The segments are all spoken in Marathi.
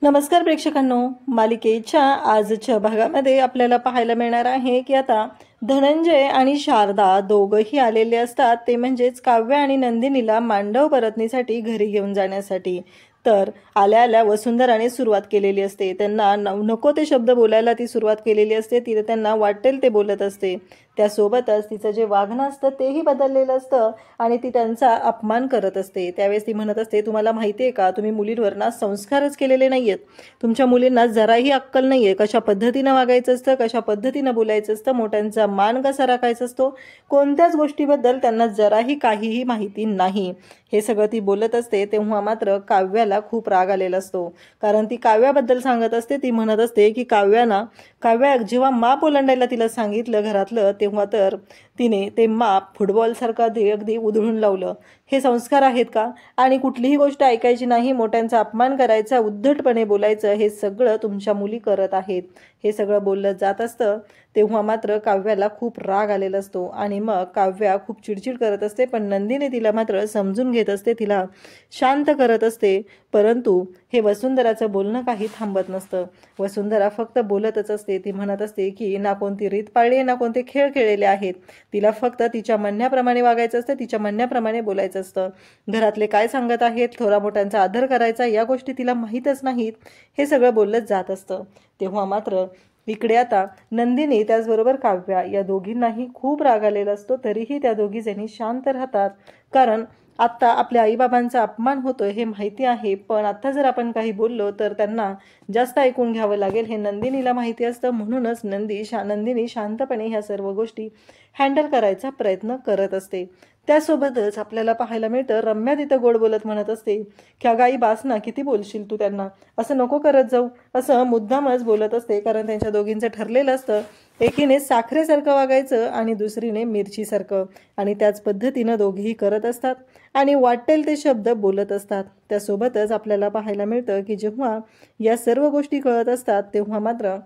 नमस्कार प्रेक्षकांनो, मालिकेच्या आजच्या भागामध्ये आपल्याला पाहायला मिळणार आहे की आता धनंजय आणि शारदा दोघंही आलेले असतात, ते म्हणजेच काव्य आणि नंदिनीला मांडव परतनीसाठी घरी घेऊन जाण्यासाठी. तर आल्या आल्या वसुंधराने सुरुवात केलेली असते. त्यांना नको ते शब्द बोलायला ती सुरुवात केलेली असते. तिथे त्यांना वाटेल ते बोलत असते. त्यासोबतच तिचं जे वागणं असतं तेही बदललेलं असतं आणि ती त्यांचा अपमान करत असते. त्यावेळेस ती म्हणत असते, तुम्हाला माहिती आहे का, तुम्ही मुलींवर ना संस्कारच केलेले नाही आहेत. तुमच्या मुलींना जराही अक्कल नाही आहे. कशा पद्धतीनं वागायचं असतं, कशा पद्धतीनं बोलायचं असतं, मोठ्यांचा मान कसा राखायचा असतो, कोणत्याच गोष्टीबद्दल त्यांना जराही काहीही माहिती नाही. हे सगळं ती बोलत असते. तेव्हा मात्र काव्याला खूप राग आलेला असतो. कारण ती काव्याबद्दल सांगत असते. ती म्हणत असते की काव्या जेव्हा माप ओलांडायला तिला सांगितलं घरातलं, तेव्हा तर तिने ते माप फुटबॉलसारखं अगदी उधळून लावलं. हे संस्कार आहेत का? आणि कुठलीही गोष्ट ऐकायची नाही, मोठ्यांचा अपमान करायचा, उद्धटपणे बोलायचं, हे सगळं तुमच्या मुली करत आहेत. हे सगळं बोललं जात असतं. तेव्हा मात्र काव्याला खूप राग आलेला असतो आणि मग काव्या खूप चिडचिड करत असते. पण नंदिनी तिला मात्र समजून घेत असते, तिला शांत करत असते. परंतु हे वसुंधराचं बोलणं काही थांबत नसतं. वसुंधरा फक्त बोलतच असते. ती म्हणत असते की ना कोणती रीत पाळली आहे, ना कोणते खेळ खेळलेले आहेत. तिला फक्त तिच्या म्हणण्याप्रमाणे वागायचं असतं, तिच्या म्हणण्याप्रमाणे बोलायचं असतं. घरातले काय सांगत आहेत, थोरा मोठ्यांचा आदर करायचा, या गोष्टी तिला माहीतच नाहीत. हे सगळं बोललं जात असतं. तेव्हा मात्र इकडे आता नंदिनी त्याचबरोबर काव्या या दोघींनाही खूप राग आलेला असतो. तरीही त्या दोघी जणी शांत राहतात. कारण आत्ता आपल्या आईबाबांचा अपमान होतोय हे माहिती आहे, पण आत्ता जर आपण काही बोललो तर त्यांना जास्त ऐकून घ्यावं लागेल हे नंदिनीला माहिती असतं. म्हणूनच नंदिनी शांतपणे ह्या सर्व गोष्टी हँडल करायचा प्रयत्न करत असते. त्यासोबतच आपल्याला पाहायला मिळतं, रम्या तिथं गोड बोलत म्हणत असते की अगं आई, बास ना, किती बोलशील तू त्यांना, असं नको करत जाऊ, असं मुद्दामच बोलत असते. कारण त्यांच्या दोघींचं ठरलेलं असतं, एकीने साखरेसारखं वागायचं आणि दुसरीने मिरचीसारखं, आणि त्याच पद्धतीनं दोघीही करत असतात आणि वाटेल ते शब्द बोलत असतात. त्यासोबतच आपल्याला पाहायला मिळतं की जेव्हा या सर्व गोष्टी कळत असतात तेव्हा मात्र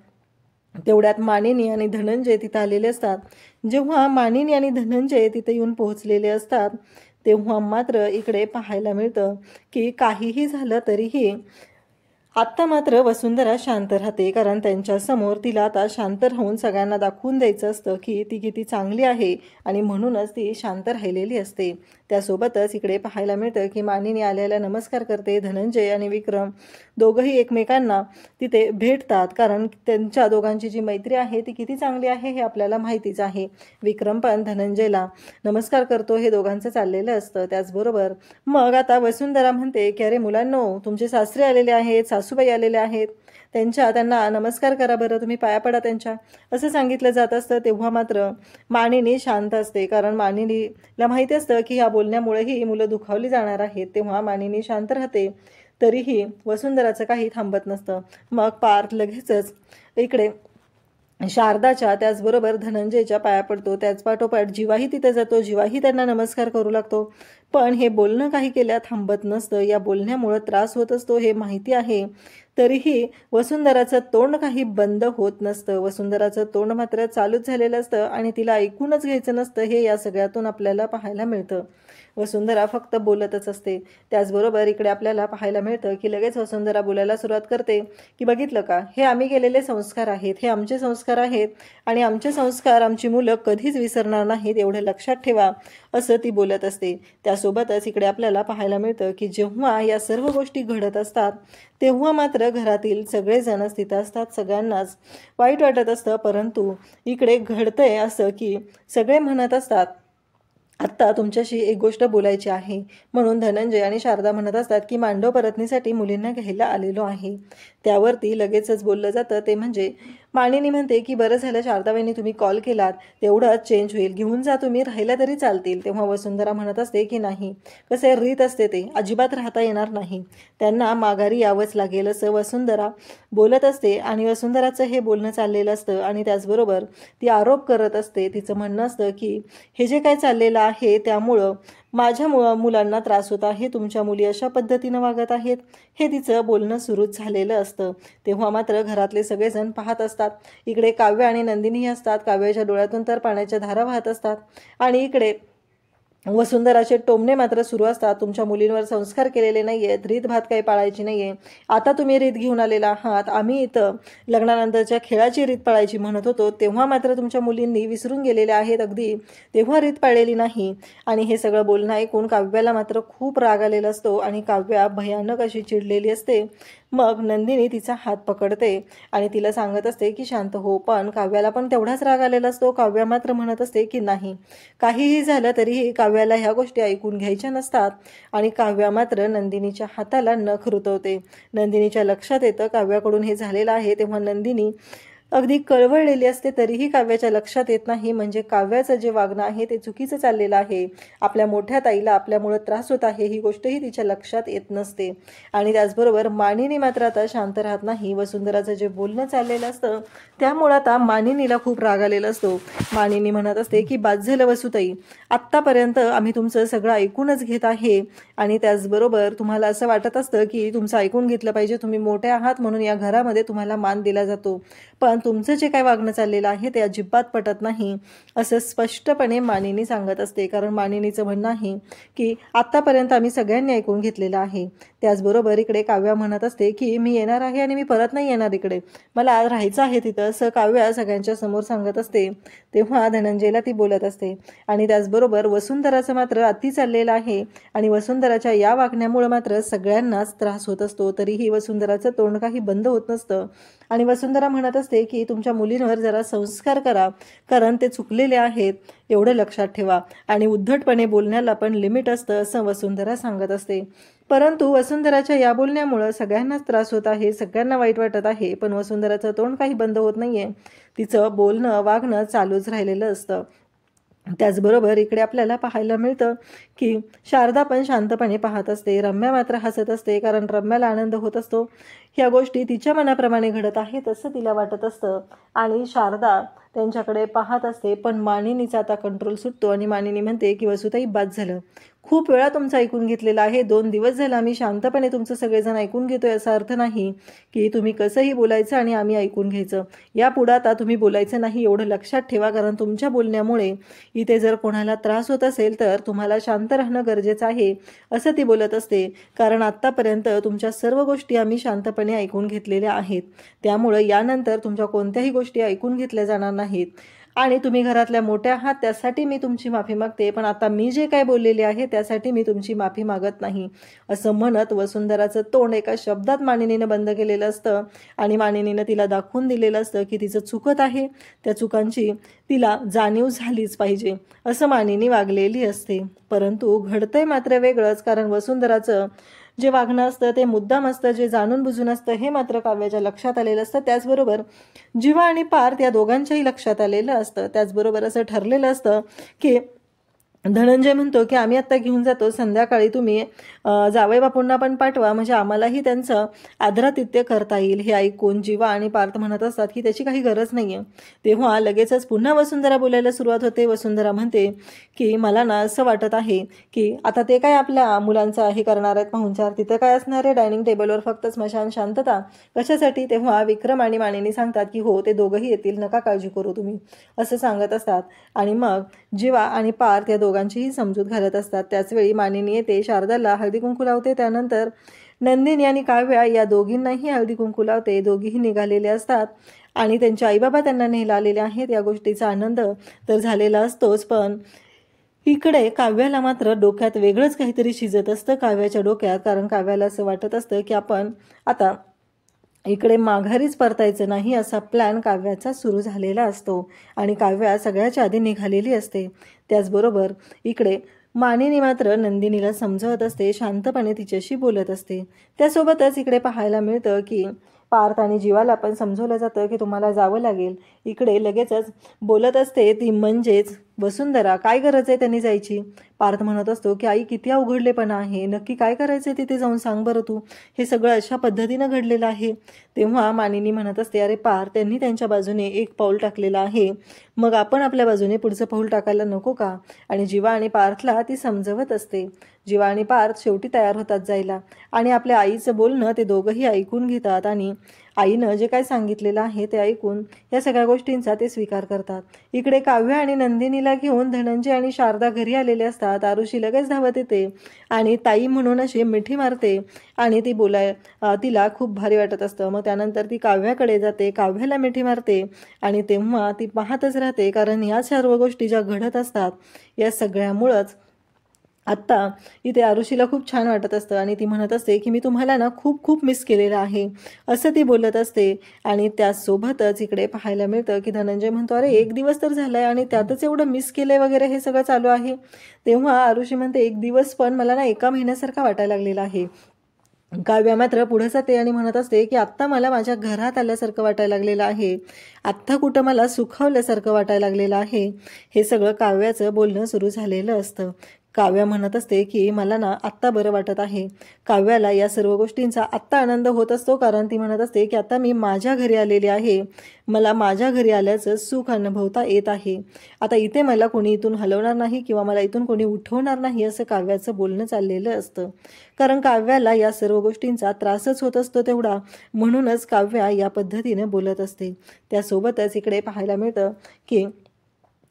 तेवढ्यात मानिनी आणि धनंजय तिथं आलेले असतात. जेव्हा मानिनी आणि धनंजय तिथे येऊन पोहोचलेले असतात तेव्हा मात्र इकडे पाहायला मिळतं की काहीही झालं तरीही आत्ता मात्र वसुंधरा शांत राहते. कारण त्यांच्यासमोर तिला आता शांत राहून सगळ्यांना दाखवून द्यायचं असतं की ती किती चांगली आहे आणि म्हणूनच ती शांत राहिलेली असते. त्यासोबतच इकडे पाहायला मिळतं की मानिनी आल्याला नमस्कार करते. धनंजय आणि विक्रम दोघंही एकमेकांना तिथे भेटतात. कारण त्यांच्या दोघांची जी मैत्री आहे ती किती चांगली आहे हे आपल्याला माहितीच आहे. विक्रम पण धनंजयला नमस्कार करतो. हे दोघांचं चाललेलं असतं. त्याचबरोबर मग आता वसुंधरा म्हणते की अरे मुलांनो, तुमचे सासरे आलेले आहेत, सासूबाई आलेले आहेत, त्यांना नमस्कार करा बरं, तुम्ही पाया पडा त्यांच्या, असं सांगितलं जात असतं. तेव्हा मात्र मानिनी शांत असते. कारण मानिनीला माहिती असतं की ह्या बोलण्यामुळे ही मुलं दुखावली जाणार आहेत. तेव्हा मानिनी शांत राहते. तरीही वसुंधराचं काही थांबत नसतं. मग पार्थ लगेचच इकडे शारदाच्या त्याचबरोबर धनंजयच्या पाया पडतो. त्याच पाठोपाठ जीवाही तिथे जातो. जीवाही त्यांना नमस्कार करू लागतो. पण हे बोलणं काही केल्या थांबत नसतं. या बोलण्यामुळं त्रास होत असतो हे माहिती आहे. तरीही वसुंधराचं तोंड काही बंद होत नसतं. वसुंधराचं तोंड मात्र चालूच झालेलं असतं आणि तिला ऐकूनच घ्यायचं नसतं. हे या सगळ्यातून आपल्याला पाहायला मिळतं. वसुंधरा फक्त बोलतच असते. त्याचबरोबर इकडे आपल्याला पाहायला मिळतं की लगेच वसुंधरा बोलायला सुरुवात करते की बघितलं का, हे आम्ही केलेले संस्कार आहेत, हे आमचे संस्कार आहेत आणि आमचे संस्कार आमची मुलं कधीच विसरणार नाहीत, एवढं लक्षात ठेवा, असं ती बोलत असते. त्यासोबतच इकडे आपल्याला पाहायला मिळतं की जेव्हा या सर्व गोष्टी घडत असतात तेव्हा मात्र घरातील सगळेजणच तिथं असतात. सगळ्यांनाच वाईट वाटत असतं. परंतु इकडे घडतंय असं की सगळे म्हणत असतात आत्ता तुमच्याशी एक गोष्ट बोलायची आहे. म्हणून धनंजय आणि शारदा म्हणत असतात की मांडव परतनीसाठी मुलींना घ्यायला आलेलो आहे. त्यावरती लगेचच बोललं जातं. ते म्हणजे मानिनी म्हणते की बरं झालं शारदाबाईंनी तुम्ही कॉल केलात, तेवढंच चेंज होईल, घेऊन जा तुम्ही, राहिला तरी चालतील. तेव्हा वसुंधरा म्हणत असते की नाही, कसं रीत असते, ते अजिबात राहता येणार नाही, त्यांना माघारी यावंच लागेल, असं वसुंधरा बोलत असते. आणि वसुंधराचं हे बोलणं चाललेलं असतं आणि त्याचबरोबर ती आरोप करत असते. तिचं म्हणणं असतं की हे जे काय चाललेलं आहे त्यामुळं माझ्या मुलांना त्रास होत आहे, तुमच्या मुली अशा पद्धतीनं वागत आहेत, हे तिचं बोलणं सुरूच झालेलं असतं. तेव्हा मात्र घरातले सगळेजण पाहत असतात. इकडे काव्य आणि नंदिनीही असतात. काव्याच्या डोळ्यातून तर पाण्याच्या धारा वाहत असतात आणि इकडे वसुंधराचे टोमणे मात्र सुरू असतात. तुमच्या मुलींवर संस्कार केलेले नाही आहेत, रीत भात काही पाळायची नाही आहे. आता तुम्ही रीत घेऊन आलेला आहात. आम्ही इथं लग्नानंतरच्या खेळाची रीत पाळायची म्हणत होतो, तेव्हा मात्र तुमच्या मुलींनी विसरून गेलेल्या आहेत अगदी, तेव्हा रीत पाळलेली नाही. आणि हे सगळं बोलणं ऐकून काव्याला मात्र खूप राग आलेला असतो आणि काव्या भयानक अशी चिडलेली असते. मग नंदिनी तिचा हात पकडते आणि तिला सांगत असते की शांत हो. पण काव्याला पण तेवढाच राग आलेला असतो. काव्या मात्र म्हणत असते की नाही, काहीही झालं तरीही काव्याला ह्या गोष्टी ऐकून घ्यायच्या नसतात. आणि काव्या मात्र नंदिनीच्या हाताला नख रुतवते. नंदिनीच्या लक्षात येतं काव्याकडून हे झालेलं आहे, तेव्हा नंदिनी अगदी कळवळलेली असते, तरीही काव्याच्या लक्षात येत नाही. म्हणजे काव्याचं जे वागणं आहे ते चुकीचं चाललेलं आहे. आपल्या मोठ्या ताईला आपल्यामुळं त्रास होत आहे ही गोष्टही तिच्या लक्षात येत नसते. आणि त्याचबरोबर मानिनी मात्र आता शांत राहत नाही. वसुंधराचं जे बोलणं चाललेलं असतं त्यामुळं आता मानिनीला खूप राग आलेला असतो. मानिनी म्हणत असते की बाद झालं वसुताई, आत्तापर्यंत आम्ही तुमचं सगळं ऐकूनच घेत आहे आणि त्याचबरोबर तुम्हाला असं वाटत असतं की तुमचं ऐकून घेतलं पाहिजे, तुम्ही मोठे आहात म्हणून या घरामध्ये तुम्हाला मान दिला जातो. पण तुमचं जे काय वागणं चाललेलं आहे ते अजिबात पटत नाही, असं स्पष्टपणे मानिनी सांगत असते. कारण मानिनीचं म्हणणं आहे की आत्तापर्यंत आम्ही सगळ्यांनी ऐकून घेतलेलं आहे. त्याचबरोबर इकडे काव्या म्हणत असते की मी येणार आहे आणि मी परत नाही येणार इकडे, मला राहायचं आहे तिथं, असं काव्या सगळ्यांच्या समोर सांगत असते. तेव्हा धनंजयला ती बोलत असते. आणि त्याचबरोबर वसुंधराचं मात्र अति चाललेलं आहे आणि वसुंधराच्या या वागण्यामुळे मात्र सगळ्यांनाच त्रास होत असतो. तरीही वसुंधराचं तोंड काही बंद होत नसतं. आणि वसुंधरा म्हणत असते की तुमच्या मुलींवर जरा संस्कार करा, कारण ते चुकलेले आहेत, एवढं लक्षात ठेवा. आणि उद्धटपणे बोलण्याला पण लिमिट असतं, असं वसुंधरा सांगत असते. परंतु वसुंधराच्या या बोलण्यामुळं सगळ्यांनाच त्रास होत आहे, सगळ्यांना वाईट वाटत आहे. पण वसुंधराचं तोंड काही बंद होत नाहीये, तिचं बोलणं वागणं चालूच राहिलेलं असतं. त्याचबरोबर इकडे आपल्याला पाहायला मिळतं की शारदा पण शांतपणे पाहत असते. रम्या मात्र हसत असते, कारण रम्याला आनंद होत असतो. ह्या गोष्टी तिच्या मनाप्रमाणे घडत आहेत असं तिला वाटत असतं. आणि शारदा त्यांच्याकडे पाहत असते. पण मानिनीचा आता कंट्रोल सुटतो आणि मानिनी म्हणते की वसुताई बाद झालं, खूप वेळा तुमचं ऐकून घेतलेलं आहे, 2 दिवस झालं आम्ही शांतपणे तुमचं सगळेजण ऐकून घेतोय. असा अर्थ नाही की तुम्ही कसंही बोलायचं आणि आम्ही ऐकून घ्यायचं. यापुढे आता तुम्ही बोलायचं नाही, एवढं लक्षात ठेवा. कारण तुमच्या बोलण्यामुळे इथे जर कोणाला त्रास होत असेल तर तुम्हाला शांत राहणं गरजेचं आहे, असं ती बोलत असते. कारण आत्तापर्यंत तुमच्या सर्व गोष्टी आम्ही शांतपणे ऐकून घेतलेल्या आहेत, त्यामुळं यानंतर तुमच्या कोणत्याही गोष्टी ऐकून घेतल्या जाणार नाहीत. आणि तुम्ही घरातल्या मोठ्या आहात त्यासाठी मी तुमची माफी मागते, पण आता मी जे काय बोललेले आहे त्यासाठी मी तुमची माफी मागत नाही, असं म्हणत वसुंधराचं तोंड एका शब्दात मानिनीनं बंद केलेलं असतं. आणि मानिनीनं तिला दाखवून दिलेलं असतं की तिचं चुकत आहे, त्या चुकांची तिला जाणीव झालीच पाहिजे, असं मानिनी वागलेली असते. परंतु घडतंय मात्र वेगळंच. कारण वसुंधराचं जे वागणं असतं ते मुद्दाम असतं, जे जाणून बुजून असतं, हे मात्र काव्याच्या लक्षात आलेलं असतं. त्याचबरोबर जीवा आणि पार्थ या दोघांच्याही लक्षात आलेलं असतं. त्याचबरोबर असं ठरलेलं असतं की धनंजय म्हणतो की आम्ही आत्ता घेऊन जातो, संध्याकाळी तुम्ही जावई बापूंना पण पाठवा, म्हणजे आम्हालाही त्यांचं आदरातिथ्य करता येईल. हे ऐकून जीवा आणि पार्थ म्हणत असतात की त्याची काही गरज नाही आहे. तेव्हा लगेचच पुन्हा वसुंधरा बोलायला सुरुवात होते. वसुंधरा म्हणते की मला ना असं वाटत आहे की आता ते काय आपल्या मुलांचं हे करणार आहेत पाहुणचार, तिथं काय असणार आहे डायनिंग टेबलवर फक्त स्मशान शांतता, कशासाठी? तेव्हा विक्रम आणि मानिनी सांगतात की हो ते दोघंही येतील, नका काळजी करू तुम्ही, असं सांगत असतात. आणि मग जीवा आणि पार्थ या दोघांचीही समजूत घालत असतात. त्याचवेळी मानिनी येते, शारदाला हळदी कुंकू लावते. त्यानंतर नंदिनी आणि काव्या या दोघींनाही हळदी कुंकू लावते. दोघीही निघालेले असतात आणि त्यांचे आईबाबा त्यांना नेला आलेले आहेत. या गोष्टीचा आनंद तर झालेला असतोच, पण इकडे काव्याला मात्र डोक्यात वेगळंच काहीतरी शिजत असतं काव्याच्या डोक्यात. कारण काव्याला असं वाटत असतं की आपण आता इकडे माघारीच परतायचं नाही, असा प्लॅन काव्याचा सुरू झालेला असतो आणि काव्या सगळ्याच्या आधी निघालेली असते. त्याचबरोबर इकडे मानिनी मात्र नंदिनीला समजवत असते, शांतपणे तिच्याशी बोलत असते. त्यासोबतच इकडे पाहायला मिळतं की पार्थ आणि जीवाला पण समजवलं जातं की तुम्हाला जावं लागेल. इकडे लगेचच बोलत असते ती म्हणजेच वसुंधरा, काय गरज आहे त्यांनी जायची? पार्थ म्हणत असतो की आई किती अवघडलेपणा आहे, नक्की काय करायचं तिथे जाऊन सांग बरं तू, हे सगळं अशा पद्धतीनं घडलेलं आहे. तेव्हा मानिनी म्हणत असते अरे पार्थ, त्यांनी त्यांच्या बाजूने एक पाऊल टाकलेलं आहे, मग आपण आपल्या बाजूने पुढचं पाऊल टाकायला नको का? आणि जीवा आणि पार्थला ती समजवत असते. जीवा आणि पार्थ शेवटी तयार होतात जायला आणि आपल्या आईचं बोलणं ते दोघंही ऐकून घेतात आणि आईनं जे काय सांगितलेलं आहे ते ऐकून या सगळ्या गोष्टींचा ते स्वीकार करतात. इकडे काव्य आणि नंदिनीला घेऊन धनंजय आणि शारदा घरी आलेले असतात. आरुषी लगेच धावत येते आणि ताई म्हणून अशी मिठी मारते आणि ती तिला खूप भारी वाटत असतं. मग त्यानंतर ती काव्याकडे जाते, काव्याला मिठी मारते आणि तेव्हा ती पाहतच राहते, कारण या सर्व गोष्टी ज्या घडत असतात या सगळ्यामुळंच आत्ता इथे आरुषीला खूप छान वाटत असतं आणि ती म्हणत असते की मी तुम्हाला ना खूप खूप मिस केलेलं आहे, असं ती बोलत असते. आणि त्यासोबतच इकडे पाहायला मिळतं की धनंजय म्हणतो, अरे 1 दिवस तर झालाय आणि त्यातच एवढं मिस केलंय वगैरे हे सगळं चालू आहे. तेव्हा आरुषी म्हणते, 1 दिवस पण मला ना 1 महिन्यासारखा वाटायला लागलेला आहे. काव्या मात्र पुढे जाते आणि म्हणत असते की आत्ता मला माझ्या घरात आल्यासारखं वाटायला लागलेलं आहे, आत्ता कुठं मला सुखावल्यासारखं वाटायला लागलेलं आहे. हे सगळं काव्याचं बोलणं सुरू झालेलं असतं. काव्या म्हणत असते की मला ना आत्ता बरं वाटत आहे. काव्याला या सर्व गोष्टींचा आत्ता आनंद होत असतो, कारण ती म्हणत असते की आता मी माझ्या घरी आलेली आहे, मला माझ्या घरी आल्याचं सुख अनुभवता येत आहे. आता इथे मला कोणी इथून हलवणार नाही किंवा मला इथून कोणी उठवणार नाही, असं काव्याचं बोलणं चाललेलं असतं. कारण काव्याला या सर्व गोष्टींचा त्रासच होत असतो तेवढा, म्हणूनच काव्या या पद्धतीने बोलत असते. त्यासोबतच इकडे पाहायला मिळतं की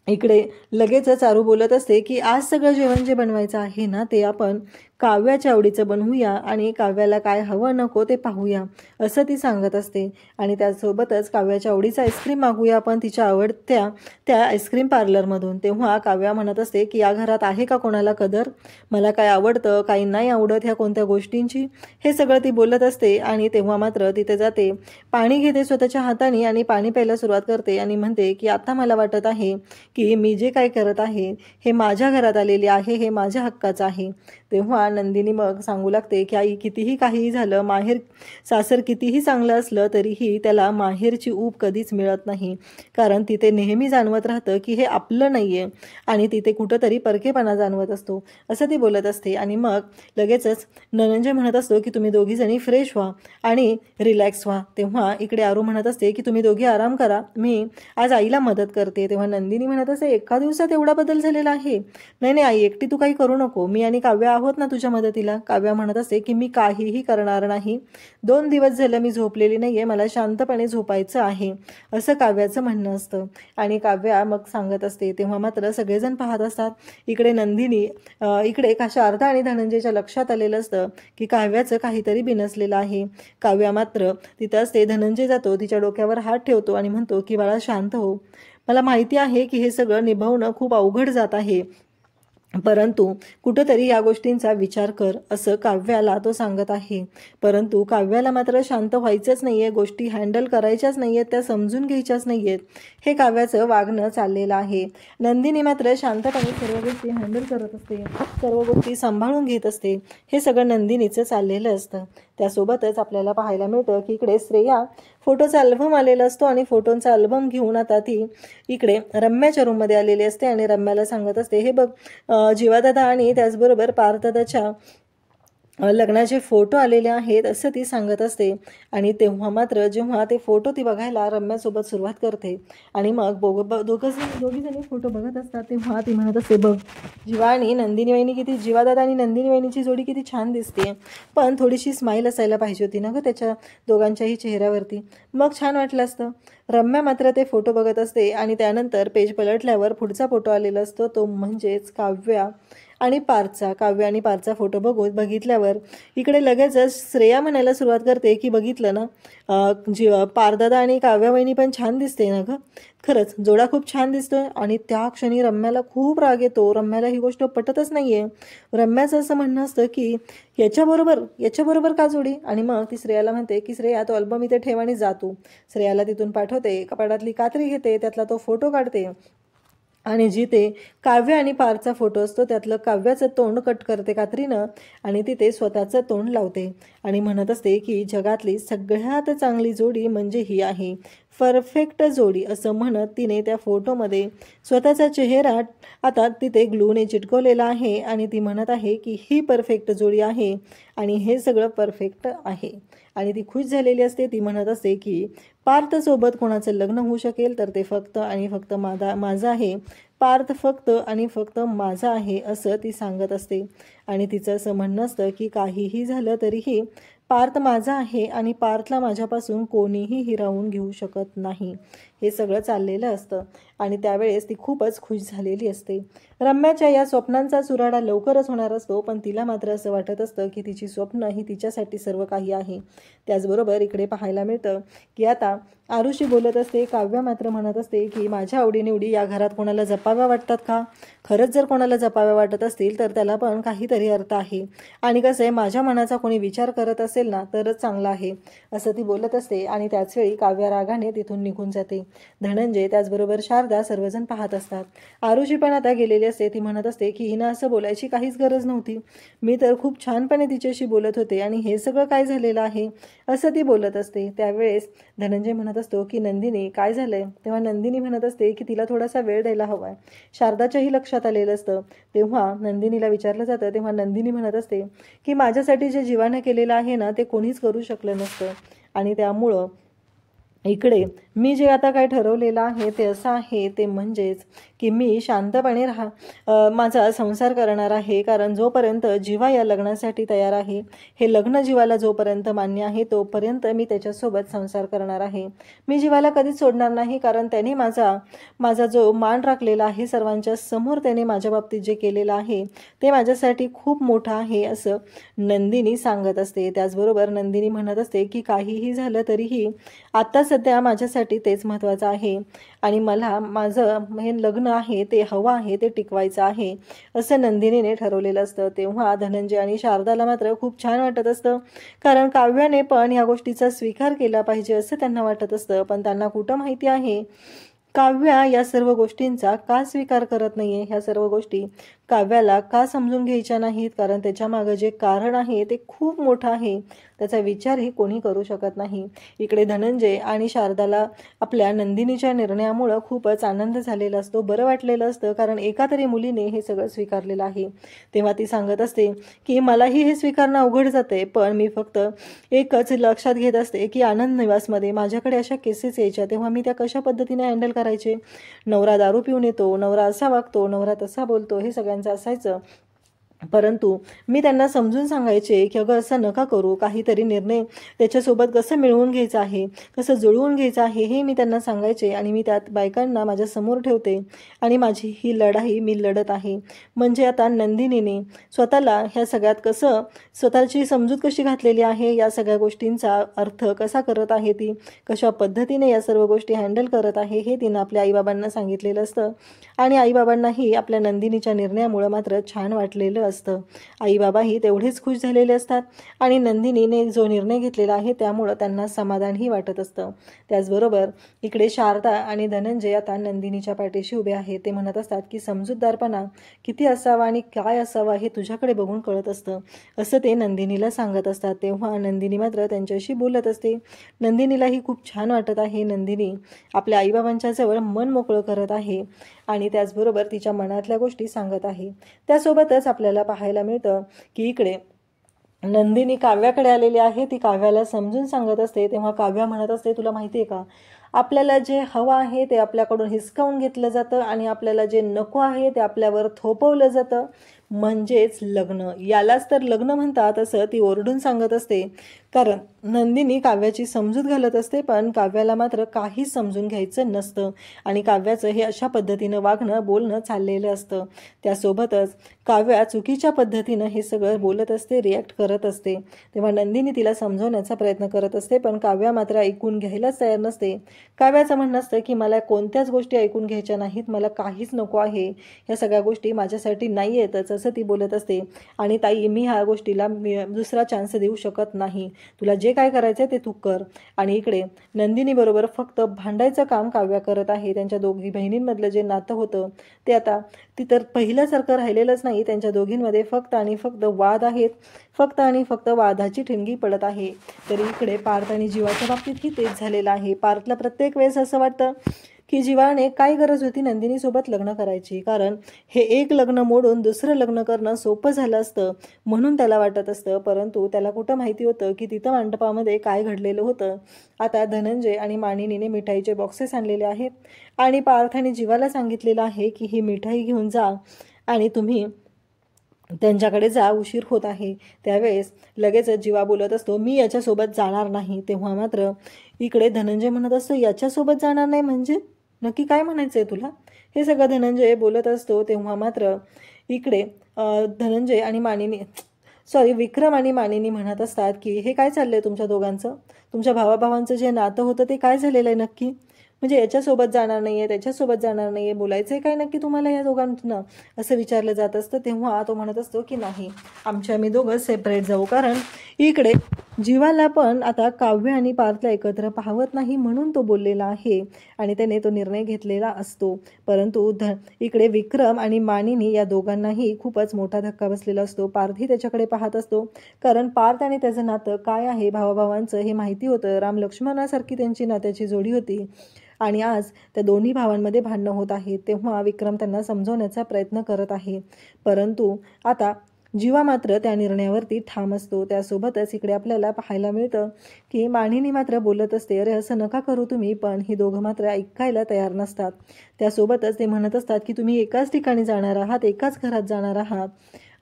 इकडे लगेचच चारू बोलत असते की आज सगळं जेवण जे बनवायचं आहे ना ते आपण काव्याच्या आवडीचं बनवूया आणि काव्याला काय हवं नको ते पाहूया, असं ती सांगत असते. आणि त्यासोबतच काव्याच्या आवडीचं आईस्क्रीम मागूया आपण तिच्या आवडत्या त्या आईस्क्रीम पार्लरमधून. तेव्हा काव्या म्हणत असते की या घरात आहे का कोणाला कदर, मला काय आवडतं काही नाही आवडत ह्या कोणत्या गोष्टींची, हे सगळं ती बोलत असते. आणि तेव्हा मात्र तिथे जाते, पाणी घेते स्वतःच्या हाताने आणि पाणी प्यायला सुरुवात करते आणि म्हणते की आता मला वाटत आहे की मी जे काय करत आहे हे माझ्या घरात आलेले आहे, हे माझ्या हक्काचं आहे. तेव्हा नंदिनी मग सांगू लागते की आई कितीही काहीही झालं, माहेर सासर कितीही चांगलं असलं तरीही त्याला माहेरची ऊब कधीच मिळत नाही, कारण तिथे नेहमी जाणवत राहतं की हे आपलं नाही आहे आणि तिथे कुठंतरी परकेपणा जाणवत असतो, असं ती बोलत असते. आणि मग लगेचच धनंजय म्हणत असतो की तुम्ही दोघीजणी फ्रेश व्हा आणि रिलॅक्स व्हा. तेव्हा इकडे आरू म्हणत असते की तुम्ही दोघी आराम करा, मी आज आईला मदत करते. तेव्हा नंदिनी म्हणत असते, एका दिवसात एवढा बदल झालेला आहे, नाही नाही आई एकटी तू काही करू नको, मी आणि काव्या आहोत ना तुझ्या मदतीला. काव्या म्हणत असते की मी काहीही करणार नाही, 2 दिवस झालं मी झोपलेली नाहीये, मला शांतपणे झोपायचं आहे, असं काव्याचं म्हणणं असतं. आणि काव्या मग सांगत असते. तेव्हा मात्र सगळेजण पाहत असतात. इकडे नंदिनी इकडे शारदा आणि धनंजयच्या लक्षात आलेलं असतं की काव्याचं काहीतरी बिनसलेलं आहे. काव्या मात्र तिथं असते. धनंजय जातो, तिच्या डोक्यावर हात ठेवतो आणि म्हणतो की बाळा शांत हो, मला माहिती आहे की हे सगळं निभावणं खूप अवघड जात आहे, परंतु कुठंतरी या गोष्टींचा विचार कर, असं काव्याला तो सांगत आहे. परंतु काव्याला मात्र शांत व्हायचंच नाही आहे, गोष्टी हँडल करायच्याच नाही आहेत, त्या समजून घ्यायच्याच नाही आहेत, हे काव्याचं वागणं चाललेलं आहे. नंदिनी मात्र शांतपणे सर्व गोष्टी हँडल करत असते, सर्व गोष्टी सांभाळून घेत असते, हे सगळं नंदिनीचं चाललेलं असतं. त्यासोबतच आपल्याला पाहायला मिळतं की इकडे श्रेया फोटोचा अल्बम आलेला असतो आणि फोटोंचा अल्बम घेऊन आता ती इकडे रम्याच्या रूममध्ये आलेली असते आणि रम्याला सांगत असते, हे बघ जीवादादा आणि त्याचबरोबर पार्थदादाच्या लग्नाचे फोटो आलेले आहेत, असं ती सांगत असते. आणि तेव्हा मात्र जेव्हा ते फोटो ती बघायला रम्यासोबत सुरुवात करते आणि मग दोघीजणी फोटो बघत असतात, तेव्हा ती म्हणत असते, बघ जीवा आणि नंदिनी वहिनी किती, जीवादादा आणि नंदिनी वहिनीची जोडी किती छान दिसते, पण थोडीशी स्माईल असायला पाहिजे होती ना गं त्याच्या दोघांच्याही चेहऱ्यावरती, मग छान वाटलं असतं. रम्या मात्र ते फोटो बघत असते आणि त्यानंतर पेज पलटल्यावर पुढचा फोटो आलेला असतो, तो म्हणजेच काव्या आणि पार्थचा फोटो बघितल्यावर इकडे लगेचच श्रेया म्हणायला सुरुवात करते की बघितलं ना पारदादा आणि काव्या वहिनी पण छान दिसते ना गं, खरंच जोडा खूप छान दिसतोय. आणि त्या क्षणी रम्याला खूप राग येतो, रम्याला ही गोष्ट पटतच नाहीये. रम्याचं असं म्हणणं असतं की याच्याबरोबर का जोडी. आणि मग ती श्रेयाला म्हणते की श्रेया तो अल्बम इथे ठेव आणि जातो. श्रेयाला तिथून पाठवते, कपाटातली कात्री घेते, त्यातला तो फोटो काढते आणि जिथे काव्य आणि पारचा फोटो असतो त्यातलं काव्याचं तोंड कट करते कात्रीनं आणि तिथे स्वतःचं तोंड लावते आणि म्हणत असते की जगातली सगळ्यात चांगली जोडी म्हणजे ही आहे, परफेक्ट जोडी, असं म्हणत तिने त्या फोटोमध्ये स्वतःचा चेहरा आता तिथे ग्लूने चिटकवलेला आहे आणि ती म्हणत आहे की ही परफेक्ट जोडी आहे आणि हे सगळं परफेक्ट आहे. आणि ती खुश झालेली असते. ती म्हणत असते की पार्थसोबत कोणाचं लग्न होऊ शकेल तर ते फक्त आणि फक्त माझं आहे, पार्थ फक्त आणि फक्त माझा आहे, असं ती सांगत असते. आणि तिचं असं म्हणणं असतं की काहीही झालं तरीही पार्थ माझा आहे आणि पार्थला माझ्यापासून कोणीही हिरावून घेऊ शकत नाही, हे सगळं चाललेलं असतं. आणि त्यावेळेस ती खूपच खुश झालेली असते. रम्याच्या या स्वप्नांचा चुराडा लवकरच होणार असतो, पण तिला मात्र असं वाटत असतं की तिची स्वप्न ही तिच्यासाठी सर्व काही आहे. त्याचबरोबर इकडे पाहायला मिळतं की आता आरुषी बोलत असते, काव्या मात्र म्हणत असते की माझ्या आवडीनिवडी या घरात कोणाला जपाव्या वाटतात का? खरंच जर कोणाला जपाव्या वाटत असतील तर त्याला पण काहीतरी अर्थ आहे. आणि कसं आहे, माझ्या मनाचा कोणी विचार करत असेल ना तरच चांगला आहे, असं ती बोलत असते. आणि त्याचवेळी काव्या रागाने तिथून निघून जाते. धनंजय त्याचबरोबर शारदा सर्वजण पाहत असतात. आरुषी पण आता गेलेली असते. ती म्हणत असते की हिनं असं बोलायची काहीच गरज नव्हती. मी तर खूप छानपणे तिच्याशी बोलत होते आणि हे सगळं काय झालेलं आहे, असं ती बोलत असते. त्यावेळेस धनंजय म्हणत असतो की नंदिनी काय झालंय? तेव्हा नंदिनी म्हणत असते की तिला थोडासा वेळ द्यायला हवाय. शारदाच्याही लक्षात आलेलं असतं. तेव्हा नंदिनीला विचारलं जातं. तेव्हा नंदिनी म्हणत असते की माझ्यासाठी जे जीवानं केलेलं आहे ना ते कोणीच करू शकलं नसतं. आणि त्यामुळं इकडे मी जे आता काय ठरवलेलं आहे ते असं आहे, ते म्हणजेच की मी शांतपणे माझा संसार करणार आहे. कारण जोपर्यंत जीवा या लग्नासाठी तयार आहे, हे लग्न जीवाला जोपर्यंत मान्य आहे तोपर्यंत मी त्याच्यासोबत संसार करणार आहे. मी जीवाला कधीच सोडणार नाही, कारण त्याने माझा जो मान राखलेला आहे सर्वांच्या समोर, त्याने माझ्या बाबतीत जे केलेलं आहे ते माझ्यासाठी खूप मोठं आहे, असं नंदिनी सांगत असते. त्याचबरोबर नंदिनी म्हणत असते की काहीही झालं तरीही आत्ता सध्या माझ्यासाठी तेच महत्त्वाचं आहे आणि मला माझं हे लग्न आहे ते हवं आहे, ते टिकवायचं आहे, असं नंदिनीने ठरवलेलं असतं. तेव्हा धनंजय आणि शारदाला मात्र खूप छान वाटत असतं, कारण काव्याने पण या गोष्टीचा स्वीकार केला पाहिजे असं त्यांना वाटत असतं. पण त्यांना कुठं माहिती आहे काव्या या सर्व गोष्टींचा का स्वीकार करत नाहीये, ह्या सर्व गोष्टी काव्याला का समजून घ्यायच्या नाहीत, कारण त्याच्या मागे जे कारण आहे ते खूप मोठं आहे, त्याचा विचारही कोणी करू शकत नाही. इकडे धनंजय आणि शारदाला आपल्या नंदिनीच्या निर्णयामुळं खूपच आनंद झालेला असतो, बरं वाटलेलं असतं, कारण एका तरी मुलीने हे सगळं स्वीकारलेलं आहे. तेव्हा ती सांगत असते की मलाही हे स्वीकारणं अवघड जाते, पण मी फक्त एकच लक्षात घेत असते की आनंद निवासमध्ये माझ्याकडे अशा केसेस यायच्या तेव्हा मी त्या कशा पद्धतीने हँडल करायचे. नवरा दारू पिऊन येतो, नवरा असा वागतो, नवरा तसा बोलतो, हे सगळ्यांचं असायचं. परंतु मी त्यांना समजून सांगायचे की अगं असं नका करू, काहीतरी निर्णय त्याच्यासोबत कसं मिळवून घ्यायचं आहे, कसं जुळवून घ्यायचं आहे, हे मी त्यांना सांगायचे. आणि मी त्यात बायकांना माझ्या समोर ठेवते आणि माझी ही लढाई मी लढत आहे. म्हणजे आता नंदिनीने स्वतःला ह्या सगळ्यात कसं स्वतःची समजूत कशी घातलेली आहे, या सगळ्या गोष्टींचा अर्थ कसा करत आहे, ती कशा पद्धतीने या सर्व गोष्टी हँडल करत आहे, हे तिनं आपल्या आईबाबांना सांगितलेलं असतं. आणि आईबाबांनाही आपल्या नंदिनीच्या निर्णयामुळं मात्र छान वाटलेलं असतं. आईबाबाही तेवढेच खुश झालेले असतात आणि नंदिनीने जो निर्णय घेतलेला आहे त्यामुळं त्यांना समाधानही वाटत असतं. त्याचबरोबर इकडे शारदा आणि धनंजय आता नंदिनीच्या पाठीशी उभे आहेत. ते म्हणत असतात की समजूतदारपणा किती असावा आणि काय असावा हे तुझ्याकडे बघून कळत असतं, असं ते नंदिनीला सांगत असतात. तेव्हा नंदिनी मात्र त्यांच्याशी बोलत असते. नंदिनीलाही खूप छान वाटत आहे. नंदिनी आपल्या आईबाबांच्या जवळ मन मोकळं करत आहे आणि त्याचबरोबर तिच्या मनातल्या गोष्टी सांगत आहे. त्यासोबतच आपल्याला पाहायला मिळतं की इकडे नंदिनी काव्याकडे आलेली आहे. ती काव्याला समजून सांगत असते. तेव्हा काव्या म्हणत असते, तुला माहिती आहे का, आपल्याला जे हवं आहे ते आपल्याकडून हिसकावून घेतलं जातं आणि आपल्याला जे नको आहे ते आपल्यावर थोपवलं जातं, म्हणजेच लग्न. यालाच तर लग्न म्हणतात, असं ती ओरडून सांगत असते. कारण नंदिनी काव्याची समजूत घालत असते, पण काव्याला मात्र काहीच समजून घ्यायचं नसतं आणि काव्याचं हे अशा पद्धतीनं वागणं बोलणं चाललेलं असतं. त्यासोबतच काव्या चुकीच्या पद्धतीनं हे सगळं बोलत असते, रिॲक्ट करत असते. तेव्हा नंदिनी तिला समजवण्याचा प्रयत्न करत असते, पण काव्या मात्र ऐकून घ्यायलाच तयार नसते. काव्याचं म्हणणं असतं की मला कोणत्याच गोष्टी ऐकून घ्यायच्या नाहीत, मला काहीच नको आहे, ह्या सगळ्या गोष्टी माझ्यासाठी नाही येतच, असं ती बोलत असते. आणि ताई, मी ह्या गोष्टीला दुसरा चान्स देऊ शकत नाही, तुला जे काय करायचं ते तू कर. आणि इकडे नंदिनी बरोबर फक्त भांडायचं काम काव्या करत आहे. त्यांच्या दोघी बहिणींमधलं जे नातं होतं ते आता ती तर पहिल्यासारखं राहिलेलंच नाही. त्यांच्या दोघींमध्ये फक्त आणि फक्त वाद आहेत, फक्त आणि फक्त वादाची ठिणगी पडत आहे. तरी इकडे पार्थ आणि जीवाच्या बाबतीतही तेच झालेलं आहे. पार्थला प्रत्येक वेळेस असं वाटतं की जीवाने काय गरज होती नंदिनीसोबत लग्न करायची, कारण हे एक लग्न मोडून दुसरं लग्न करणं सोपं झालं असतं म्हणून त्याला वाटत असतं. परंतु त्याला कुठं माहिती होतं की तिथं मंडपामध्ये काय घडलेलं होतं. आता धनंजय आणि मानिनीने मिठाईचे बॉक्सेस आणलेले आहेत आणि पार्थाने जीवाला सांगितलेलं आहे की ही मिठाई घेऊन जा आणि तुम्ही त्यांच्याकडे जा, उशीर होत आहे. त्यावेळेस लगेचच जीवा बोलत असतो, मी याच्यासोबत जाणार नाही. तेव्हा मात्र इकडे धनंजय म्हणत असतो, याच्यासोबत जाणार नाही म्हणजे नक्की काय म्हणायचं आहे तुला? हे सगळं धनंजय बोलत असतो. तेव्हा मात्र इकडे धनंजय आणि मानिनी विक्रम आणि मानिनी म्हणत असतात की हे काय चाललंय तुमच्या दोघांचं? तुमच्या भावाभावांचं जे नातं होतं ते काय झालेलं आहे नक्की? म्हणजे याच्यासोबत जाणार नाही आहे, त्याच्यासोबत जाणार नाही आहे, बोलायचं आहे काय नक्की तुम्हाला या दोघांना? असं विचारलं जात असतं. तेव्हा तो म्हणत असतो की नाही, आम्ही दोघं सेपरेट जाऊ. कारण इकडे जीवाला पण आता काव्य आणि पार्थला एकत्र पाहवत नाही म्हणून तो बोललेला आहे आणि त्याने तो निर्णय घेतलेला असतो. परंतु इकडे विक्रम आणि मानिनी या दोघांनाही खूपच मोठा धक्का बसलेला असतो. पार्थही त्याच्याकडे पाहत असतो, कारण पार्थ आणि त्याचं नातं काय आहे भावाभावांचं हे माहिती होतं. राम लक्ष्मणासारखी त्यांची नात्याची जोडी होती आणि आज त्या दोन्ही भावांमध्ये भांडणं होत आहेत. तेव्हा विक्रम त्यांना समजवण्याचा प्रयत्न करत आहे, परंतु आता जीवा मात्र त्या निर्णयावरती ठाम असतो. त्यासोबतच इकडे आपल्याला पाहायला मिळतं की मानिनी मात्र बोलत असते, अरे असं नका करू तुम्ही. पण ही दोघं मात्र ऐकायला तयार नसतात. त्यासोबतच ते म्हणत असतात की तुम्ही एकाच ठिकाणी जाणार आहात, एकाच घरात जाणार आहात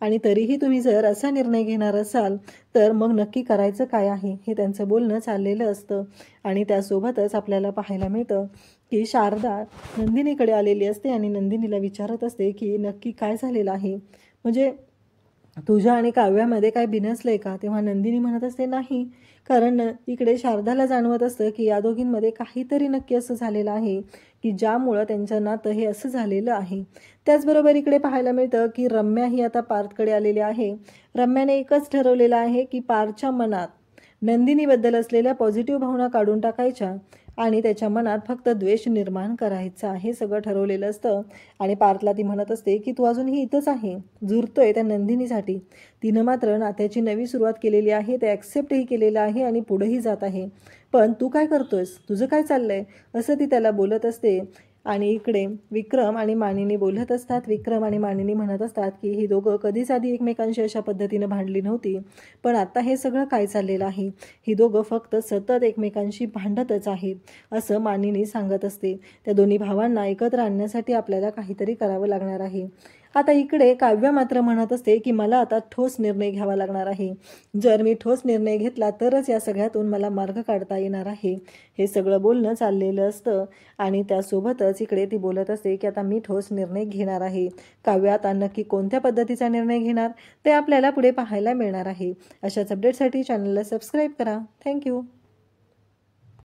आणि तरीही तुम्ही जर असा निर्णय घेणार असाल तर मग नक्की करायचं काय आहे, हे त्यांचं बोलणं चाललेलं असतं. आणि त्यासोबतच आपल्याला पाहायला मिळतं की शारदा नंदिनीकडे आलेली असते आणि नंदिनीला विचारत असते की नक्की काय झालेलं आहे, म्हणजे तुझ्या आणि काव्यामध्ये काय बिनसलंय का? तेव्हा नंदिनी म्हणत असते नाही, कारण इकडे शारदाला जाणवत असतं की या दोघींमध्ये काहीतरी नक्की असं झालेलं आहे की ज्यामुळं त्यांचं नातं हे असं झालेलं आहे. त्याचबरोबर इकडे पाहायला मिळतं की रम्या ही आता पार्थकडे आलेली आहे. रम्याने एकच ठरवलेलं आहे की पार्थच्या मनात नंदिनीबद्दल असलेल्या पॉझिटिव्ह भावना काढून टाकायच्या आणि त्याच्या मनात फक्त द्वेष निर्माण करायचा, हे सगळं ठरवलेलं असतं. आणि पार्थला ती म्हणत असते की तू अजूनही इथंच आहे, झुरतोय त्या नंदिनीसाठी. तिनं मात्र नात्याची नवी सुरुवात केलेली आहे, ते ॲक्सेप्टही केलेलं आहे आणि पुढेही जात आहे. पण तू काय करतोयस, तुझं काय चाललंय, असं ती त्याला बोलत असते. आणि इकडे विक्रम आणि मानिनी बोलत असतात. विक्रम आणि मानिनी म्हणत असतात की ही दोघं कधीच आधी एकमेकांशी अशा पद्धतीनं भांडली नव्हती, पण आता हे सगळं काय चाललेलं आहे, ही दोघं फक्त सतत एकमेकांशी भांडतच आहेत, असं मानिनी सांगत असते. त्या दोन्ही भावांना एकत्र आणण्यासाठी आपल्याला काहीतरी करावं लागणार आहे. आता इकडे काव्य मात्र म्हणत असते की मला आता ठोस निर्णय घ्यावा लागणार आहे. जर मी ठोस निर्णय घेतला तरच या सगळ्यातून मला मार्ग काढता येणार आहे, हे सगळं बोलणं चाललेलं असतं. आणि त्यासोबतच इकडे ती बोलत असते की आता मी ठोस निर्णय घेणार आहे. काव्य आता नक्की कोणत्या पद्धतीचा निर्णय घेणार ते आपल्याला पुढे पाहायला मिळणार आहे. अशाच अपडेटसाठी चॅनलला सबस्क्राईब करा. थँक्यू.